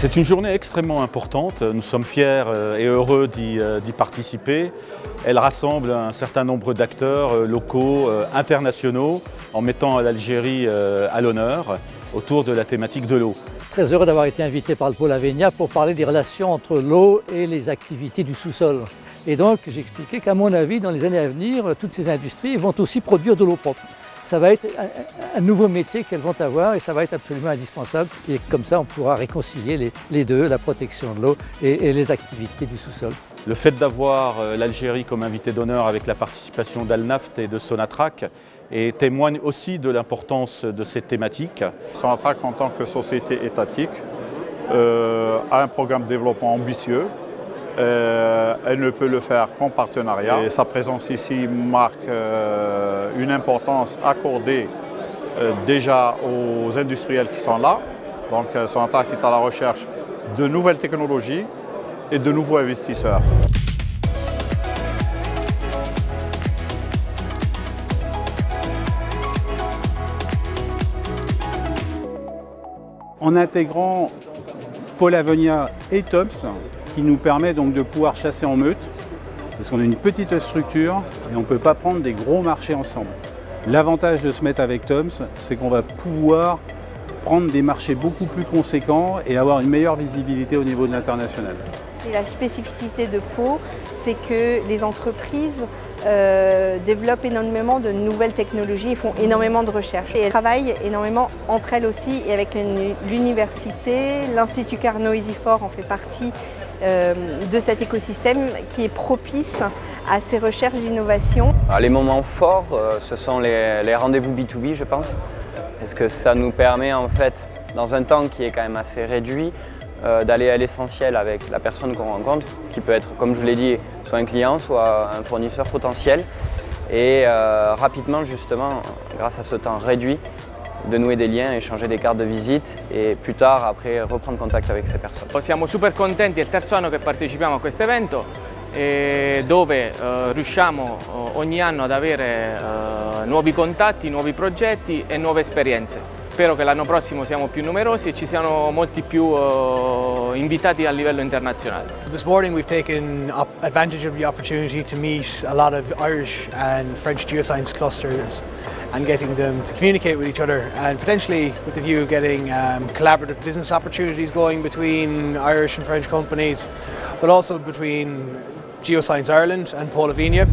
C'est une journée extrêmement importante, nous sommes fiers et heureux d'y participer. Elle rassemble un certain nombre d'acteurs locaux, internationaux, en mettant l'Algérie à l'honneur autour de la thématique de l'eau. Très heureux d'avoir été invité par le pôle Avenia pour parler des relations entre l'eau et les activités du sous-sol. Et donc j'ai expliqué qu'à mon avis, dans les années à venir, toutes ces industries vont aussi produire de l'eau propre. Ça va être un nouveau métier qu'elles vont avoir et ça va être absolument indispensable. Et comme ça, on pourra réconcilier les deux, la protection de l'eau et les activités du sous-sol. Le fait d'avoir l'Algérie comme invité d'honneur avec la participation d'Al-Naft et de Sonatrach témoigne aussi de l'importance de cette thématique. Sonatrach, en tant que société étatique, a un programme de développement ambitieux. Elle ne peut le faire qu'en partenariat. Et sa présence ici marque une importance accordée déjà aux industriels qui sont là. Donc Sonatrach est à la recherche de nouvelles technologies et de nouveaux investisseurs. En intégrant Pôle Avenia et TOMS, qui nous permet donc de pouvoir chasser en meute, parce qu'on a une petite structure et on ne peut pas prendre des gros marchés ensemble. L'avantage de se mettre avec TOMS, c'est qu'on va pouvoir prendre des marchés beaucoup plus conséquents et avoir une meilleure visibilité au niveau de l'international. La spécificité de Pau, c'est que les entreprises développent énormément de nouvelles technologies et font énormément de recherches. Et elles travaillent énormément entre elles aussi et avec l'université. L'Institut Carnot-Easyfort en fait partie de cet écosystème qui est propice à ces recherches d'innovation. Les moments forts, ce sont les rendez-vous B2B, je pense, parce que ça nous permet en fait, dans un temps qui est quand même assez réduit, d'aller à l'essentiel avec la personne qu'on rencontre, qui peut être, comme je l'ai dit, soit un client, soit un fournisseur potentiel, et rapidement justement, grâce à ce temps réduit, de nouer des liens, échanger des cartes de visite e più tard après reprendre contatto avec ces personnes. Siamo super contenti, è il terzo anno che partecipiamo a questo evento dove riusciamo ogni anno ad avere nuovi contatti, nuovi progetti e nuove esperienze. Spero che l'anno prossimo siamo più numerosi e ci siano molti più invitati a livello internazionale. This morning we've taken advantage of the opportunity to meet a lot of Irish and French geoscience clusters and getting them to communicate with each other and potentially with the view of getting collaborative business opportunities going between Irish and French companies, but also between Geoscience Ireland and Pôle Avenia.